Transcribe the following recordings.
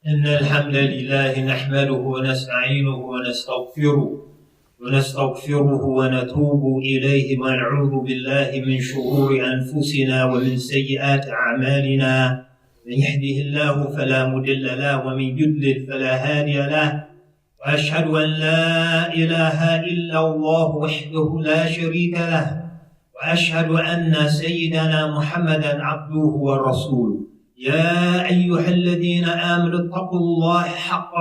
إن الحمد لله نحمده ونستعينه ونستغفره ونتوب إليه ونعوذ بالله من شرور أنفسنا ومن سيئات أعمالنا. من يهده الله فلا مضل له ومن يضلل فلا هادي له، وأشهد أن لا إله إلا الله وحده لا شريك له، وأشهد أن سيدنا محمدا عبده ورسوله. يا أيها الذين آمنوا اتقوا الله حق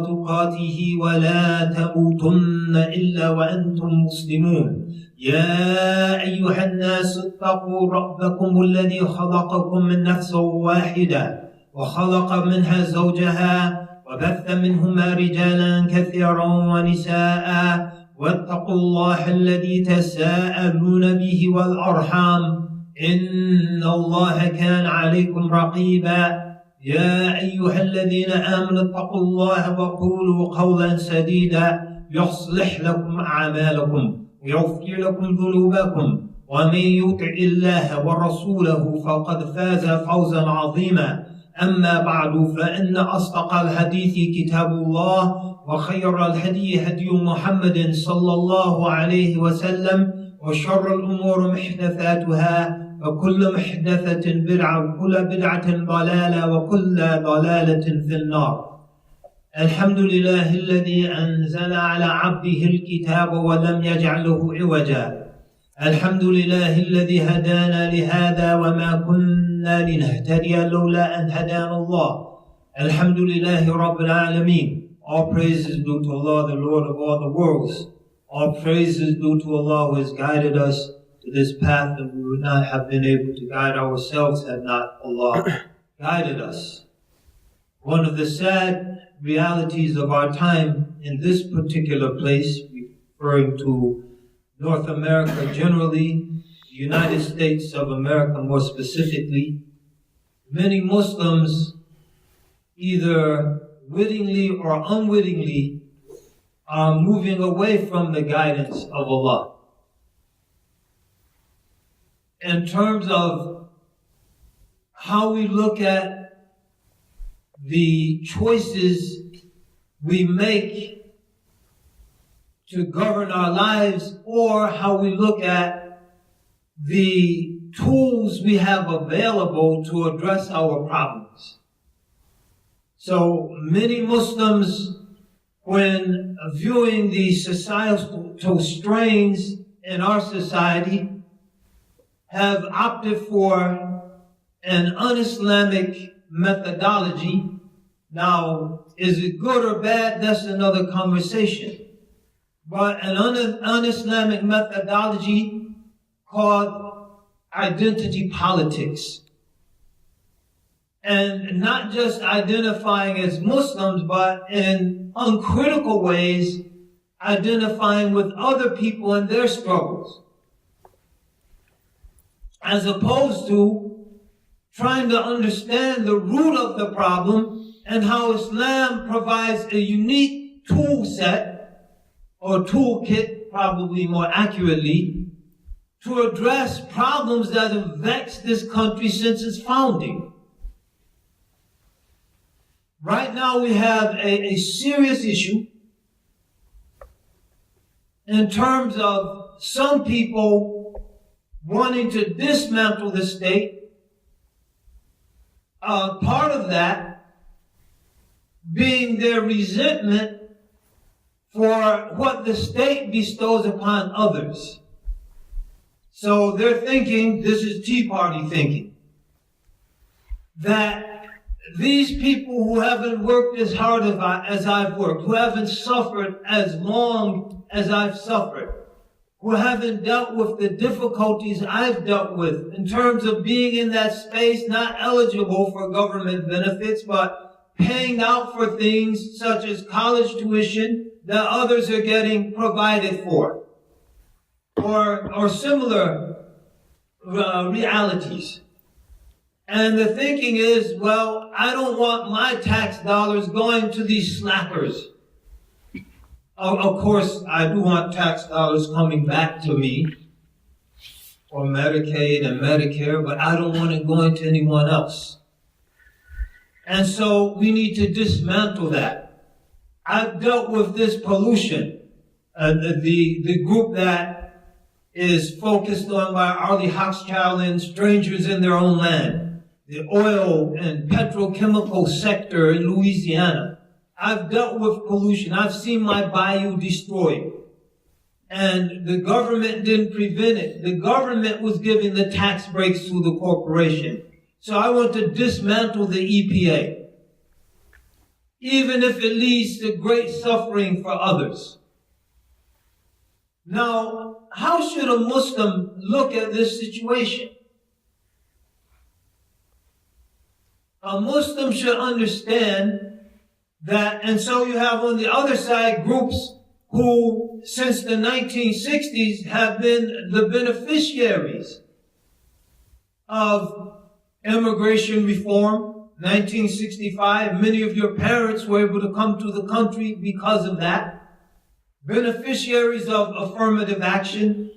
تقاته ولا تموتن إلا وأنتم مسلمون. يا أيها الناس اتقوا ربكم الذي خلقكم من نفس واحدة وخلق منها زوجها وبث منهما رجالا كثيرا ونساء، واتقوا الله الذي تساءلون به والأرحام إن الله كان عليكم رقيبا. يا أيها الذين آمنوا اتقوا الله وقولوا قولا سديدا يصلح لكم أعمالكم ويغفر لكم ذنوبكم، ومن يطع الله ورسوله فقد فاز فوزا عظيما. أما بعد، فإن أصدق الحديث كتاب الله، وخير الهدي هدي محمد صلى الله عليه وسلم، وشر الأمور محدثاتها، وكل محدثة بدعة، وكل بدعة ضلالة، وكل ضلالة في النار. الحمد لله الذي أنزل على عبده الكتاب ولم يجعله عوجا. الحمد لله الذي هدانا لهذا وما كنا لنهتدي لولا أن هدانا الله. الحمد لله رب العالمين. All praise is due to Allah, the Lord of all the worlds. All praise is due to Allah who has guided us to this path that we would not have been able to guide ourselves had not Allah guided us. One of the sad realities of our time in this particular place, referring to North America generally, the United States of America more specifically, many Muslims, either wittingly or unwittingly, are moving away from the guidance of Allah. In terms of how we look at the choices we make to govern our lives, or how we look at the tools we have available to address our problems. So many Muslims, when viewing the societal strains in our society, have opted for an un-Islamic methodology. Now, is it good or bad? That's another conversation. But an un-Islamic methodology called identity politics. And not just identifying as Muslims, but in uncritical ways, identifying with other people and their struggles, as opposed to trying to understand the root of the problem and how Islam provides a unique tool set, or toolkit, probably more accurately, to address problems that have vexed this country since its founding. Right now we have a serious issue in terms of some people wanting to dismantle the state. Part of that being their resentment for what the state bestows upon others. So they're thinking, this is Tea Party thinking, that these people who haven't worked as hard as I've worked, who haven't suffered as long as I've suffered, who haven't dealt with the difficulties I've dealt with in terms of being in that space, not eligible for government benefits, but paying out for things such as college tuition that others are getting provided for, or similar realities. And the thinking is, well, I don't want my tax dollars going to these slackers. Of course, I do want tax dollars coming back to me, or Medicaid and Medicare, but I don't want it going to anyone else. And so we need to dismantle that. I've dealt with this pollution. The group that is focused on by Arlie Hochschild and Strangers in Their Own Land, the oil and petrochemical sector in Louisiana. I've dealt with pollution. I've seen my bayou destroyed. And the government didn't prevent it. The government was giving the tax breaks to the corporation. So I want to dismantle the EPA, even if it leads to great suffering for others. Now, how should a Muslim look at this situation? A Muslim should understand that, and so you have on the other side groups who, since the 1960s, have been the beneficiaries of immigration reform. 1965, many of your parents were able to come to the country because of that. Beneficiaries of affirmative action,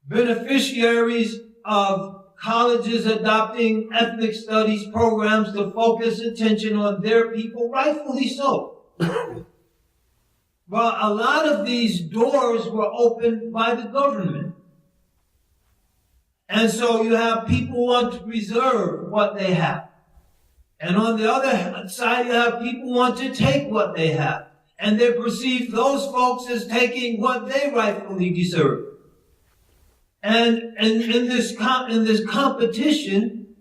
beneficiaries of colleges adopting ethnic studies programs to focus attention on their people, rightfully so. But a lot of these doors were opened by the government. And so you have people who want to preserve what they have. And on the other side, you have people who want to take what they have. And they perceive those folks as taking what they rightfully deserve. And in this competition,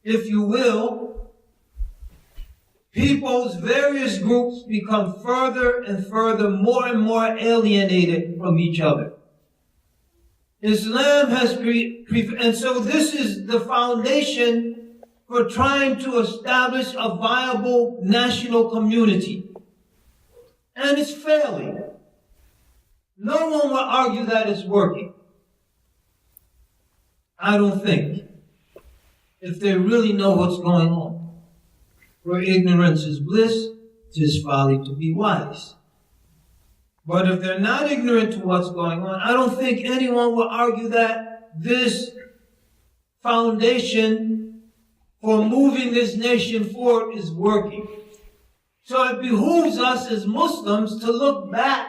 if you will, people's various groups become further and further, more and more alienated from each other. Islam has, and so this is the foundation for trying to establish a viable national community. And it's failing. No one will argue that it's working. I don't think. If they really know what's going on. For ignorance is bliss, 'tis folly to be wise. But if they're not ignorant to what's going on, I don't think anyone will argue that this foundation for moving this nation forward is working. So it behooves us as Muslims to look back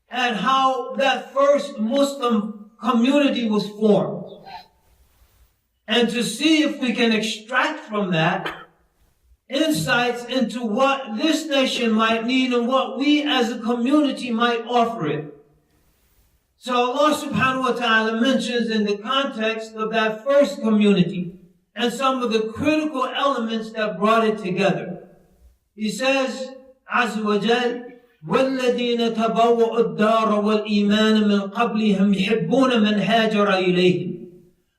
at how that first Muslim community was formed and to see if we can extract from that insights into what this nation might need and what we as a community might offer it. So Allah subhanahu wa ta'ala mentions in the context of that first community and some of the critical elements that brought it together. He says, Azza wa Jal, وَالَّذِينَ تَبَوَّأُوا الدَّارَ وَالْإِيمَانَ مِنْ قَبْلِهِمْ يُحِبُّونَ مَنْ هَاجَرَ إِلَيْهِمْ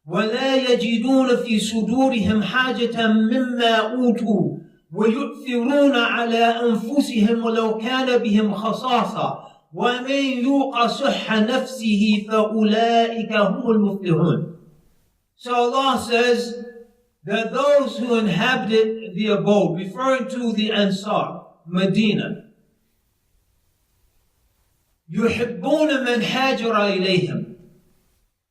وَلَا يَجِدُونَ فِي صُدُورِهِمْ حَاجَةً مِمَّا أُوتُوا وَيُؤْثِرُونَ عَلَى أَنفُسِهِمْ وَلَوْ كَانَ بِهِمْ خَصَاصَةٌ وَمَنْ يُوقَ شُحَّ نَفْسِهِ فَأُولَٰئِكَ هُمُ الْمُفْلِحُونَ. So Allah says that those who inhabited the abode, referring to the Ansar, Medina, يُحِبُّونَ مَنْ هَاجَرَ إِلَيْهِمْ.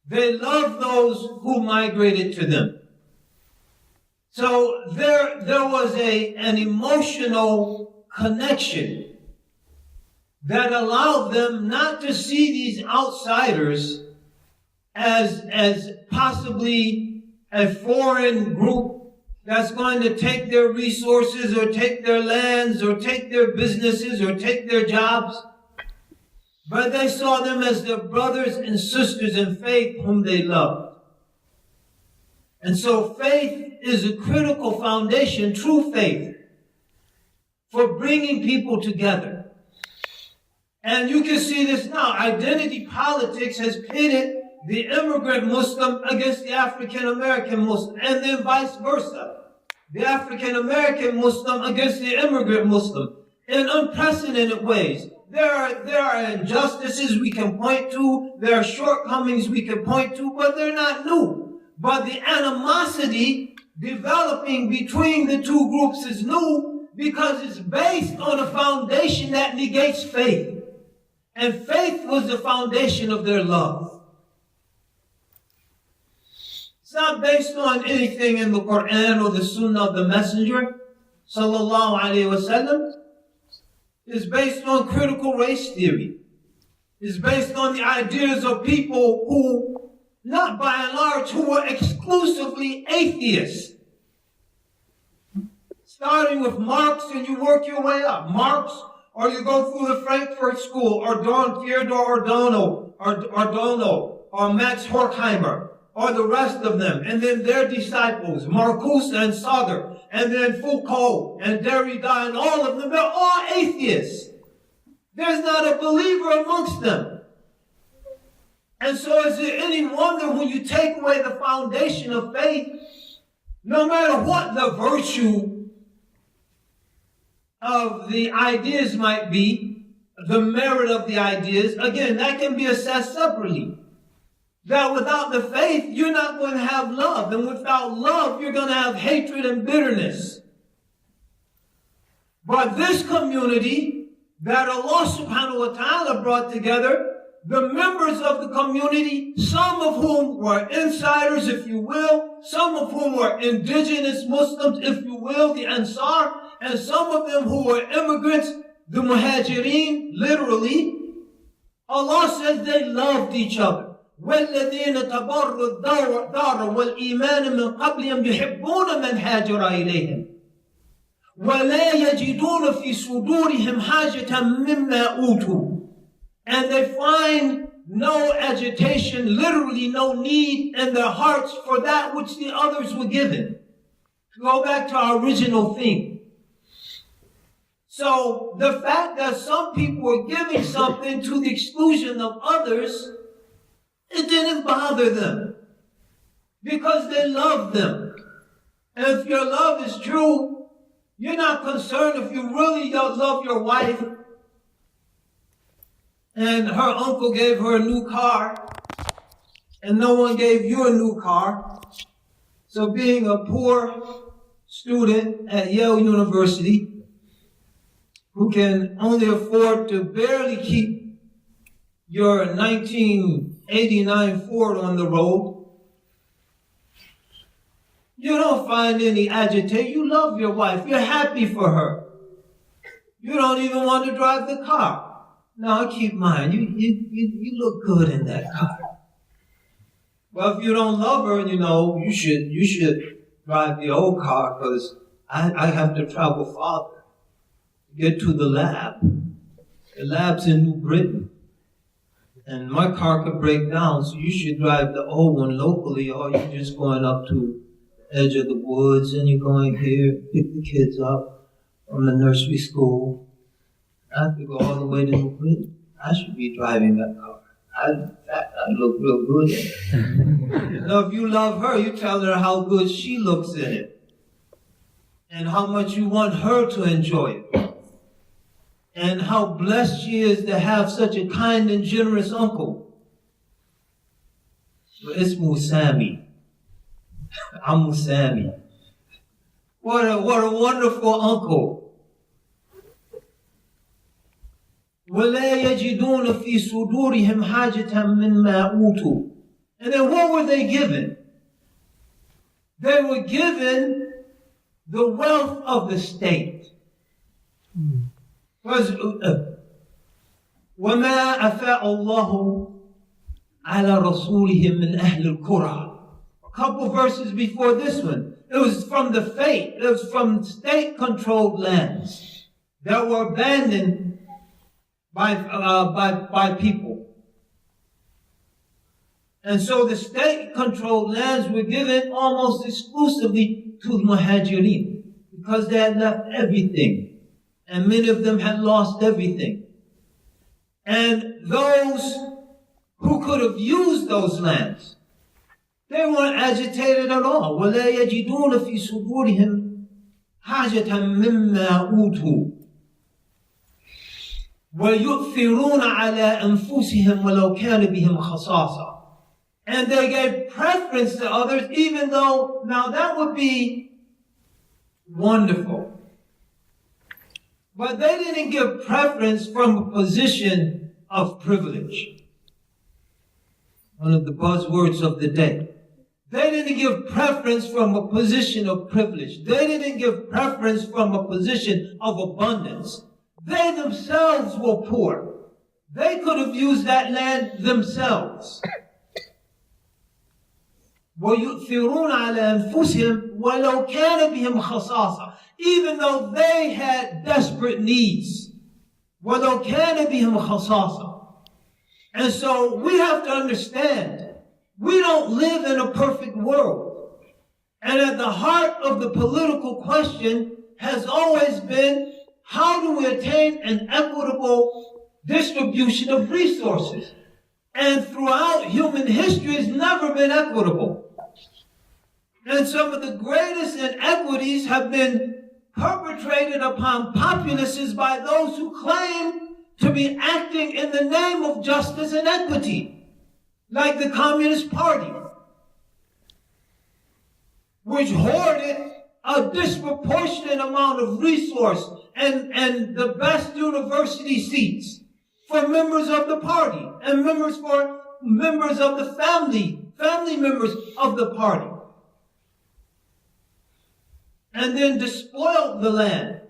They love those who migrated to them. So there was an emotional connection that allowed them not to see these outsiders as possibly a foreign group that's going to take their resources or take their lands or take their businesses or take their jobs. But they saw them as their brothers and sisters in faith whom they loved. And so faith is a critical foundation, true faith, for bringing people together. And you can see this now. Identity politics has pitted the immigrant Muslim against the African American Muslim, and then vice versa. The African American Muslim against the immigrant Muslim in unprecedented ways. There are injustices we can point to, there are shortcomings we can point to, but they're not new. But the animosity developing between the two groups is new because it's based on a foundation that negates faith. And faith was the foundation of their love. It's not based on anything in the Quran or the Sunnah of the Messenger, sallallahu alaihi wasallam. It's based on critical race theory. It's based on the ideas of people who, not by and large, who were exclusively atheists. Starting with Marx, and you work your way up. Marx, or you go through the Frankfurt School, or Theodore Adorno, or Max Horkheimer, or the rest of them, and then their disciples, Marcuse and Sartre, and then Foucault, and Derrida, and all of them, they're all atheists. There's not a believer amongst them. And so is it any wonder when you take away the foundation of faith, no matter what the virtue of the ideas might be, the merit of the ideas, again, that can be assessed separately. That without the faith, you're not going to have love. And without love, you're going to have hatred and bitterness. But this community that Allah subhanahu wa ta'ala brought together, the members of the community, some of whom were insiders, if you will, some of whom were indigenous Muslims, if you will, the Ansar, and some of them who were immigrants, the Muhajirin, literally, Allah says they loved each other. وَالَّذِينَ تَبَرُّوا الدَّارَ وَالْإِيمَانَ مِنْ قَبْلِهِمْ يُحِبُّونَ مَنْ هَاجَرَ إِلَيْهِمْ وَلَا يَجِدُونَ فِي صُدُورِهِمْ حَاجَةً مِمَّا أُوتُوا. And they find no agitation, literally no need in their hearts for that which the others were given. To go back to our original theme. So the fact that some people were giving something to the exclusion of others, it didn't bother them because they loved them. And if your love is true, you're not concerned if you really love your wife and her uncle gave her a new car and no one gave you a new car. So being a poor student at Yale University who can only afford to barely keep your 1989 Ford on the road, you don't find any agitation. You love your wife. You're happy for her. You don't even want to drive the car. Now, keep in mind, you look good in that car. Well, if you don't love her, you should drive the old car because I have to travel farther to get to the lab. The lab's in New Britain. And my car could break down, so you should drive the old one locally, or you're just going up to the edge of the woods and you're going here, pick the kids up from the nursery school. I have to go all the way to New Britain. I should be driving that car. I look real good in it. Now, if you love her, you tell her how good she looks in it and how much you want her to enjoy it. And how blessed she is to have such a kind and generous uncle. Ismu Sami. Amu Sami. What a wonderful uncle. وَلَا يَجِدُونَ فِي صُدُورِهِمْ حَاجَةً مِمَّا أُوتُوا. And then what were they given? They were given the wealth of the state. Because وَمَا أَفَاءَ اللَّهُ عَلَى رَسُولِهِ مِنْ أَهْلِ الْقُرَى. A couple verses before this one. It was from the faith. It was from state-controlled lands that were abandoned by people. And so the state-controlled lands were given almost exclusively to the Muhajirin because they had left everything. And many of them had lost everything. And those who could have used those lands, they weren't agitated at all. وَلَا يَجِدُونَ فِي صُدُورِهِمْ حَاجَةً مِمَّا أُوتُوا وَيُؤْثِرُونَ عَلَىٰ أَنفُسِهِمْ وَلَوْ كَانَ بِهِمْ خَصَاصَةٌ. And they gave preference to others, even though, now that would be wonderful. But they didn't give preference from a position of privilege. One of the buzzwords of the day. They didn't give preference from a position of privilege. They didn't give preference from a position of abundance. They themselves were poor. They could have used that land themselves. وَيُؤْثِرُونَ عَلَى أَنفُسِهِمْ وَلَوْ كَانَ بِهِمْ خَصَاصَةٌ. Even though they had desperate needs. وَلَوْ كَانَ بِهِمْ خَصَاصَةٌ. And so we have to understand, we don't live in a perfect world. And at the heart of the political question has always been, how do we attain an equitable distribution of resources? And throughout human history, it's never been equitable. And some of the greatest inequities have been perpetrated upon populaces by those who claim to be acting in the name of justice and equity, like the Communist Party, which hoarded a disproportionate amount of resource and the best university seats for members of the party and members of the family members of the party. And then despoiled the land,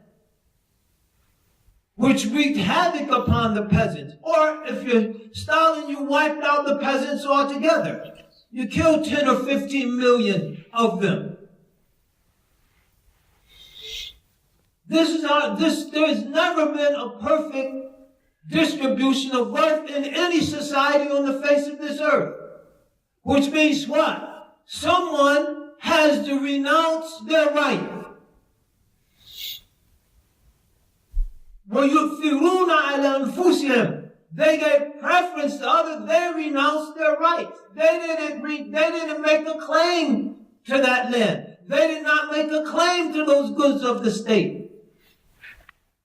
which wreaked havoc upon the peasants. Or if you're Stalin, you wiped out the peasants altogether. You killed 10 or 15 million of them. There's never been a perfect distribution of wealth in any society on the face of this earth. Which means what? Someone has to renounce their right. وَيُؤْثِرُونَ عَلَى أَنفُسِهِمْ. They gave preference to others. They renounced their rights. They didn't make a claim to that land. They did not make a claim to those goods of the state.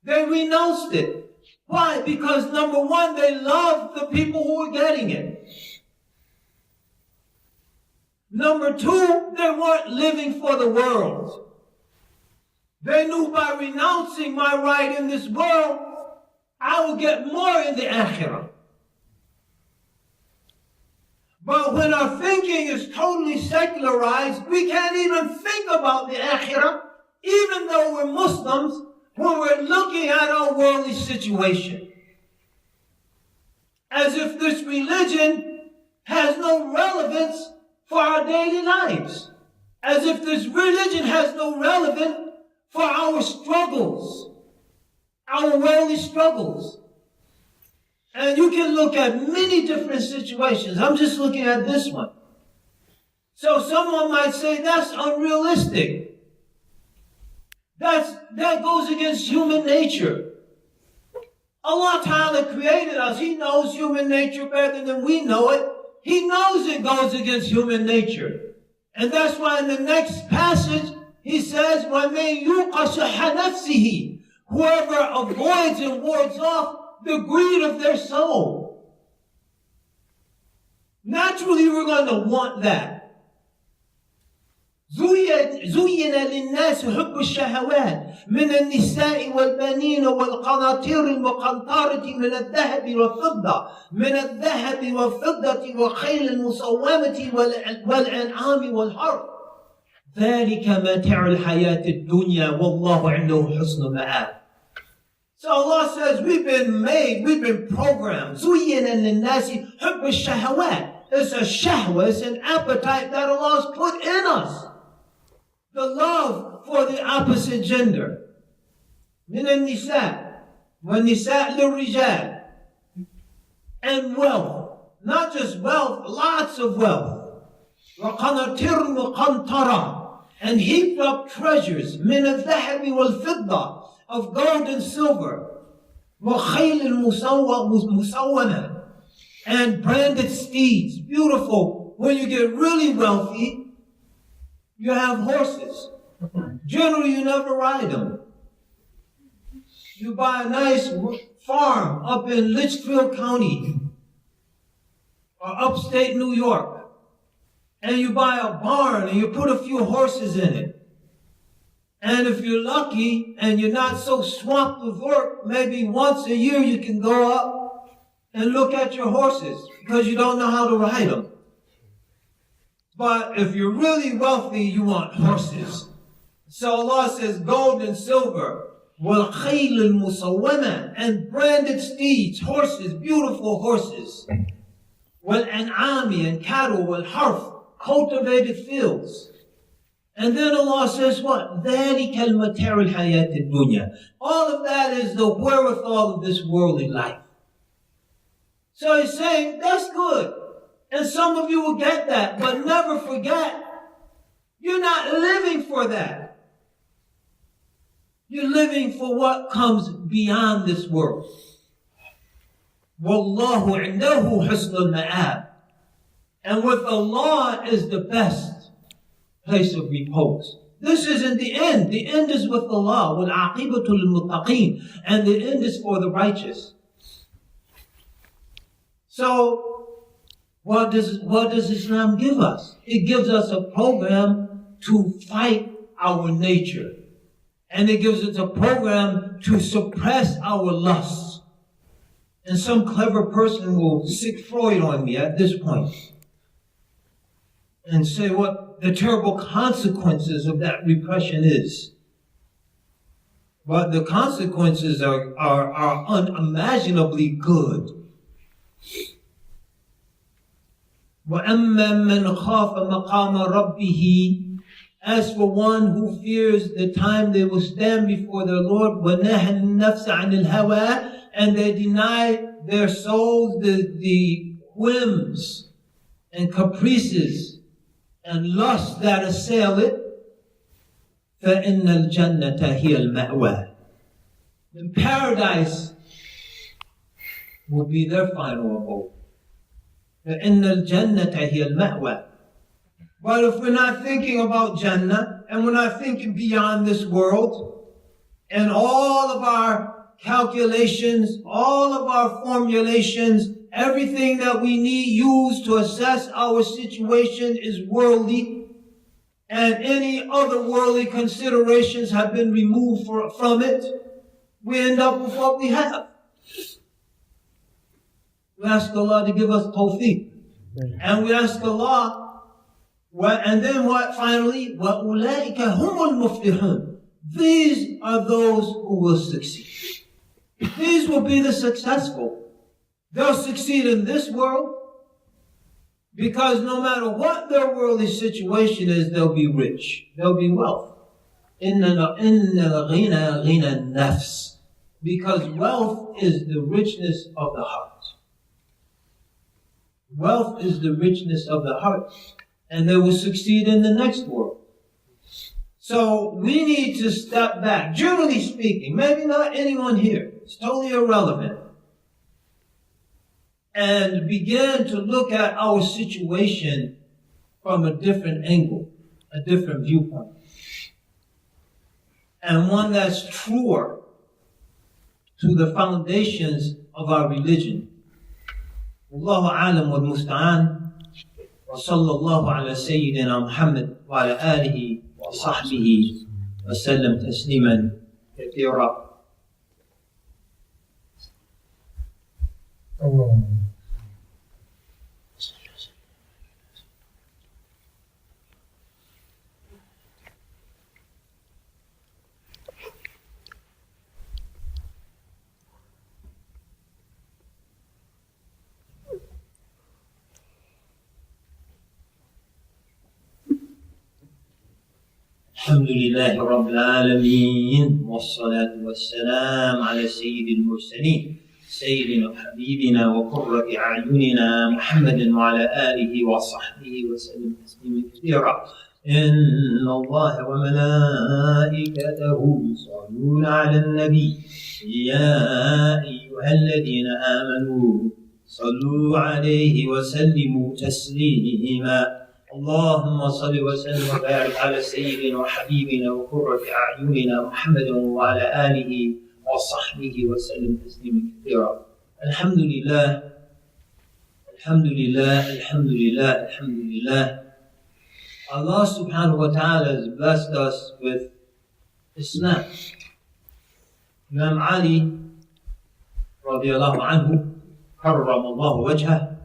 They renounced it. Why? Because number one, they loved the people who were getting it. Number two, they weren't living for the world. They knew by renouncing my right in this world, I will get more in the akhirah. But when our thinking is totally secularized, we can't even think about the akhirah, even though we're Muslims, when we're looking at our worldly situation. As if this religion has no relevance for our daily lives. As if this religion has no relevance for our struggles, our worldly struggles. And you can look at many different situations. I'm just looking at this one. So someone might say, that's unrealistic. That goes against human nature. Allah Ta'ala created us. He knows human nature better than we know it. He knows it goes against human nature. And that's why in the next passage, he says, وَمَنْ يُوقَ شُحَّ نَفْسِهِ. Whoever avoids and wards off the greed of their soul. Naturally, we're going to want that. زُيِّنَ لِلنَّاسِ حُبُّ الشَّهَوَاتِ مِنَ النِّسَاءِ وَالْبَنِينَ وَالْقَنَاطِيرِ الْمُقَنطَرَةِ مِنَ الذَّهَبِ وَالْفِضَّةِ وَخَيْلِ الْمُسَوَّمَةِ وَالْأَنْعَامِ وَالْحَرْثِ. ذَلِكَ مَتَاعُ الْحَيَاةِ الدُّنْيَا وَاللَّهُ عِنْدَهُ حُسْنُ مَآبٍ. So Allah says we've been programmed. زُيِّنَ لِلنَّاسِ حُبُّ الشَّهَوَاتِ. It's a shahwa, it's an appetite that Allah has put in us. The love for the opposite gender. مِنَ النِّسَاءِ وَالنِّسَاءِ لِلرِّجَالِ. And wealth. Not just wealth, lots of wealth. وَقَنَاطِيرِ مُقَنطَرَةٍ. And heaped up treasures. مِنَ الذَّهَبِ وَالْفِضَّةِ. Of gold and silver. وَخَيْلِ الْمُسَوَّمَةِ. And branded steeds. Beautiful. When you get really wealthy, you have horses. Generally, you never ride them. You buy a nice farm up in Litchfield County or upstate New York. And you buy a barn and you put a few horses in it. And if you're lucky and you're not so swamped with work, maybe once a year you can go up and look at your horses because you don't know how to ride them. But if you're really wealthy, you want horses. So Allah says gold and silver, وَالْخَيْلِ الْمُسَوَّمَةِ, and branded steeds, horses, beautiful horses. وَالْأَنْعَامِ, and cattle, وَالْحَرْث, cultivated fields. And then Allah says what? ذَلِكَ الْمَتَاعُ الْحَيَاةِ الدُّنْيَا. All of that is the wherewithal of this worldly life. So he's saying, that's good. And some of you will get that, but never forget, you're not living for that. You're living for what comes beyond this world. وَاللَّهُ عِنْدَهُ حُسْنُ الْمَآبِ. And with Allah is the best place of repose. This isn't the end. The end is with Allah. وَالْعَاقِبَةُ لِلْمُتَّقِينَ. And the end is for the righteous. So, what does Islam give us? It gives us a program to fight our nature. And it gives us a program to suppress our lusts. And some clever person will sick Freud on me at this point and say what the terrible consequences of that repression is. But the consequences are unimaginably good. وَأَمَّا مَنْ خَافَ مَقَامَ رَبِّهِ. As for one who fears the time they will stand before their Lord, وَنَهَى النَّفْسَ عَنِ الْهَوَىٰ, and they deny their souls the whims and caprices and lusts that assail it, فَإِنَّ الْجَنَّةَ هِيَ الْمَأْوَىٰ. Then paradise will be their final abode. فَإِنَّ الْجَنَّةَ هِيَ الْمَأْوَىٰ. But if we're not thinking about Jannah, and we're not thinking beyond this world, and all of our calculations, all of our formulations, everything that we use to assess our situation is worldly, and any other worldly considerations have been removed from it, we end up with what we have. We ask Allah to give us tawfiq. And we ask Allah, and then what finally? وَأُولَٰئِكَ هُمُ الْمُفْلِحُونَ. These are those who will succeed. These will be the successful. They'll succeed in this world because no matter what their worldly situation is, they'll be rich. They'll be wealth. إِنَّ الْغِنَى غِنَى النَّفْسِ. Because wealth is the richness of the heart. Wealth is the richness of the heart. And they will succeed in the next world. So we need to step back, generally speaking, maybe not anyone here, it's totally irrelevant, and begin to look at our situation from a different angle, a different viewpoint, and one that's truer to the foundations of our religion. Wallahu a'lam wal musta'an. وصلى الله على سيدنا محمد وعلى آله وصحبه وسلم تسليما كثيرا. الحمد لله رب العالمين والصلاة والسلام على سيد المرسلين سيدنا وحبيبنا وقرة أعيننا محمد وعلى آله وصحبه وسلم تسليما كثيرا. إن الله وملائكته يصلون على النبي يا أيها الذين آمنوا صلوا عليه وسلموا تسليما. اللهم صل وسلم وبارك على سيدنا وحبيبنا وقرة أعيننا محمد وعلى آله وصحبه وسلم تسليما كثيرا. الحمد لله الحمد لله الحمد لله الحمد لله. Allah subhanahu wa ta'ala has blessed us with Islam. Imam Ali radiallahu anhu, karramallahu wajhah,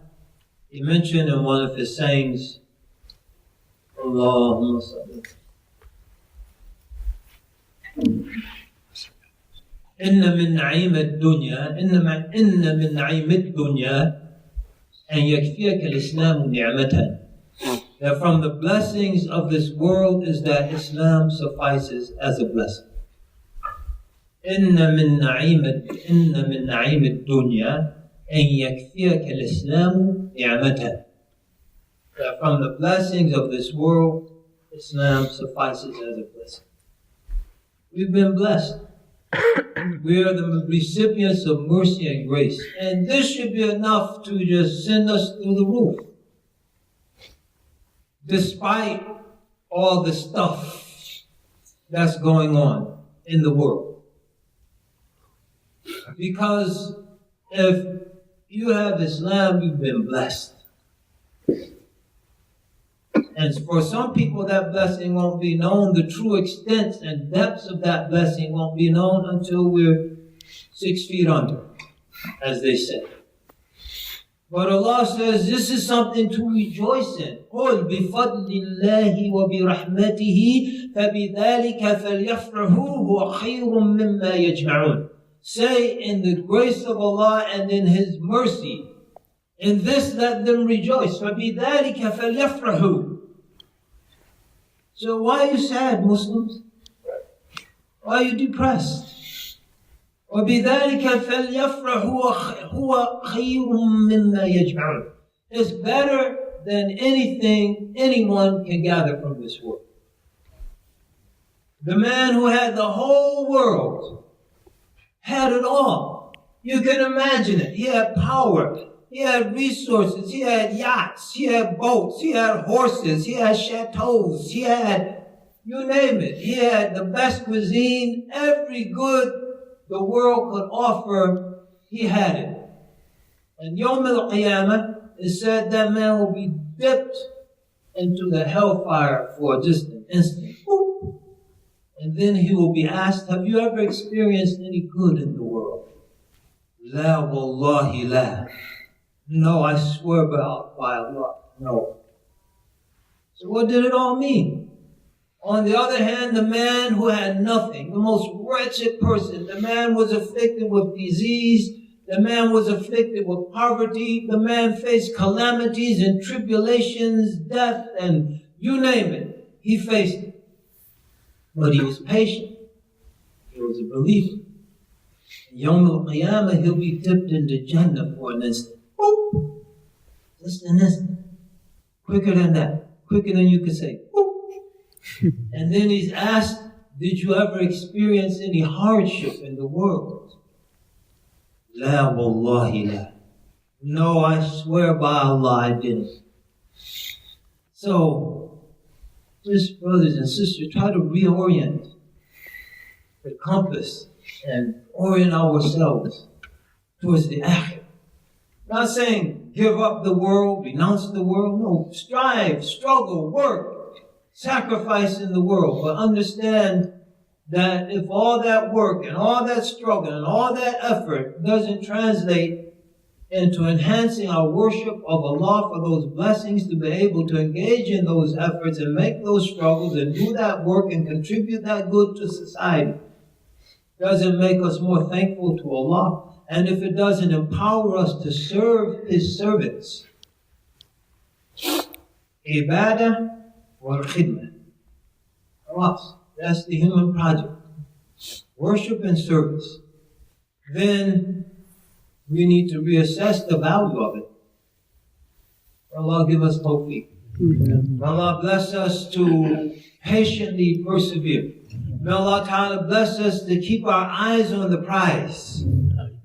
he mentioned in one of his sayings Allahumma salli. إن من نعيم الدنيا إن من نعيم الدنيا أن يكفيك الإسلام نعمة. That from the blessings of this world is that Islam suffices as a blessing. إن من نعيم الدنيا أن يكفيك الإسلام نعمة. That from the blessings of this world, Islam suffices as a blessing. We've been blessed. We are the recipients of mercy and grace. And this should be enough to just send us through the roof. Despite all the stuff that's going on in the world. Because if you have Islam, you've been blessed. And for some people, that blessing won't be known. The true extent and depths of that blessing won't be known until we're 6 feet under, as they say. But Allah says this is something to rejoice in. قُلْ بِفَضْلِ اللَّهِ وَبِرَحْمَتِهِ فَبِذَلِكَ فَلْيَفْرَحُوا هُوَ خَيْرٌ مِّمَّا يَجْمَعُونَ. Say, in the grace of Allah and in His mercy, in this let them rejoice. فَبِذَلِكَ فَلْيَفْرَحُوا. So why are you sad, Muslims? Why are you depressed? وَبِذَلِكَ فَلْيَفْرَحُوا هُوَ خَيْرٌ مِّمَّا يَجْمَعُونَ. It's better than anything anyone can gather from this world. The man who had the whole world had it all. You can imagine it. He had power. He had resources. He had yachts. He had boats. He had horses. He had chateaus. He had, you name it. He had the best cuisine. Every good the world could offer, he had it. And Yawm al-Qiyamah, it said that man will be dipped into the hellfire for just an instant. Boop. And then he will be asked, have you ever experienced any good in the world? La wallahi la. No, I swear by Allah. No. So what did it all mean? On the other hand, the man who had nothing, the most wretched person, the man was afflicted with disease, the man was afflicted with poverty, the man faced calamities and tribulations, death, and you name it, he faced it. But he was patient. He was a believer. Yawm al-Qiyamah, he'll be dipped into Jannah for an instant. Boop. Just an instant. Quicker than that. Quicker than you could say. Boop. And then he's asked, did you ever experience any hardship in the world? La wallahi la. No, I swear by Allah, I didn't. So, just brothers and sisters, try to reorient the compass and orient ourselves towards the akhirah. Not saying give up the world, renounce the world. No, strive, struggle, work, sacrifice in the world. But understand that if all that work and all that struggle and all that effort doesn't translate into enhancing our worship of Allah for those blessings, to be able to engage in those efforts and make those struggles and do that work and contribute that good to society, doesn't make us more thankful to Allah. And if it doesn't empower us to serve His servants, ibadah wal khidmah. That's the human project. Worship and service. Then we need to reassess the value of it. Allah give us tawfiq. Allah bless us to patiently persevere. May Allah Ta'ala bless us to keep our eyes on the prize.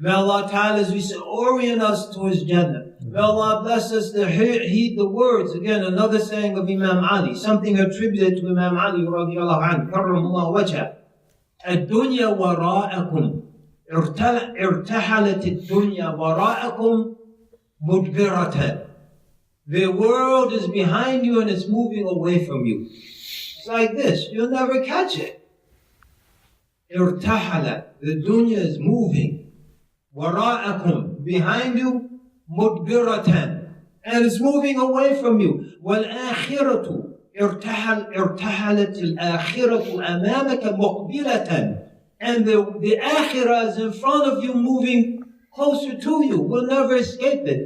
May Allah Ta'ala, as we say, orient us towards Jannah. May Allah bless us to heed the words. Again, another saying of Imam Ali, something attributed to Imam Ali radiallahu anhu, karramullah wajhah. الدنيا وراءكم ارتحلت الدنيا وراءكم مدبرة. The world is behind you and it's moving away from you. It's like this, you'll never catch it. ارتحلت, the dunya is moving. وراءكم, behind you, مدبرة, and it's moving away from you. والآخرة ارتحلت الآخرة أمامك مقبلة. And the akhirah is in front of you, moving closer to you. We'll never escape it.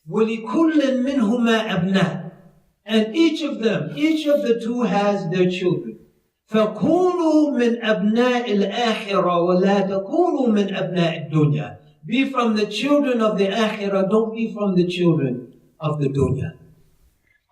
وَلِكُلٍّ مِّنْهُمَا أَبْنَاءٌ. And each of the two has their children. فَكُونُوا مِنْ أَبْنَاءِ الْآخِرَةِ وَلَا تَكُونُوا مِنْ أَبْنَاءِ الدُّنْيَا. Be from the children of the akhirah, don't be from the children of the dunya.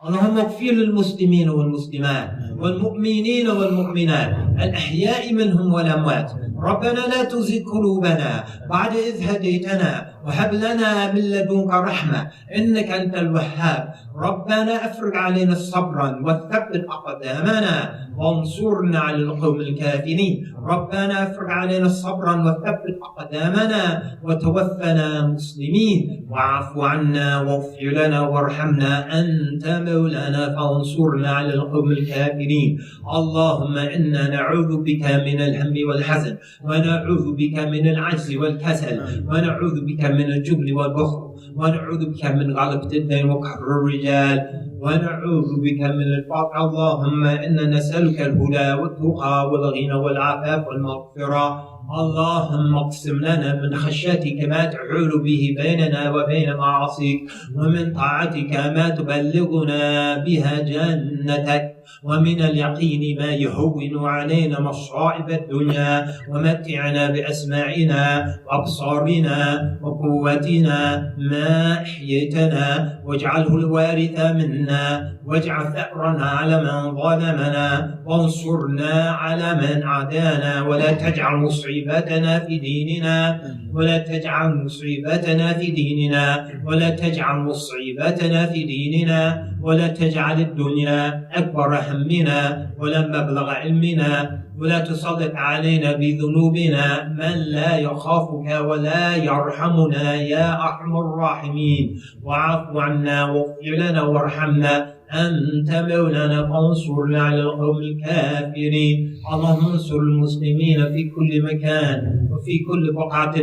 اللهم اغفر للمسلمين والمسلمات والمؤمنين والمؤمنات الأحياء منهم والأموات. ربنا لا تزغ قلوبنا بعد إذ هديتنا وهب لنا من لدنك رحمة إنك أنت الوهاب. ربنا أفرغ علينا صبرا وثبت أقدامنا وانصرنا على القوم الكافرين. ربنا أفرغ علينا صبرا وثبت أقدامنا وتوفنا مسلمين واعف عنا واغفر لنا وارحمنا أنت مولانا فانصرنا على القوم الكافرين. اللهم إنا نعوذ بك من الهم والحزن ونعوذ بك من العجز والكسل ونعوذ بك من الجبن والبخل ونعوذ بك من غلبة الدين وقهر الرجال ونعوذ بك من الفقر. اللهم إنا نسألك الهدى والتقى والغنى والعفاف والمغفرة. اللهم اقسم لنا من خشيتك ما تحول به بيننا وبين معاصيك ومن طاعتك ما تبلغنا بها جنتك ومن اليقين ما يهون علينا مصائب الدنيا ومتعنا بأسماعنا وأبصارنا وقوتنا ما أحييتنا واجعله الوارث منا واجعل ثأرنا على من ظلمنا وانصرنا على من عادانا ولا تجعل مصيبتنا في ديننا ولا تجعل مصيبتنا في ديننا ولا تجعل مصيبتنا في ديننا ولا تجعل الدنيا أكبر همنا ولا مبلغ علمنا ولا تسلط علينا بذنوبنا من لا يخافك ولا يرحمنا يا أرحم الراحمين. واعف عنا واغفر لنا وارحمنا أنت مولانا فانصرنا على القوم الكافرين. اللهم انصر المسلمين في كل مكان وفي كل بقعة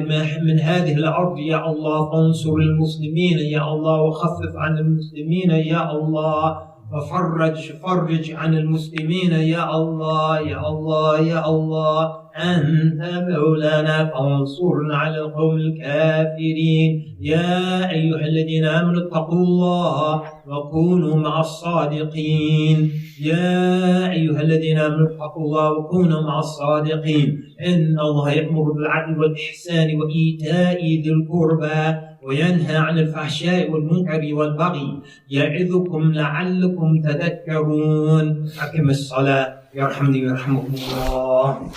من هذه الأرض يا الله. فانصر المسلمين يا الله وخفف عن المسلمين يا الله وفرج عن المسلمين يا الله يا الله يا الله. أنت مولانا فانصرنا على القوم الكافرين. يا أيها الذين آمنوا اتقوا الله وكونوا مع الصادقين. يا أيها الذين آمنوا اتقوا الله وكونوا مع الصادقين. إن الله يأمر بالعدل والإحسان وإيتاء ذي القربى وينهى عن الفحشاء والمنكر والبغي يعظكم لعلكم تذكرون. أقم الصلاة يرحمني ويرحمكم الله.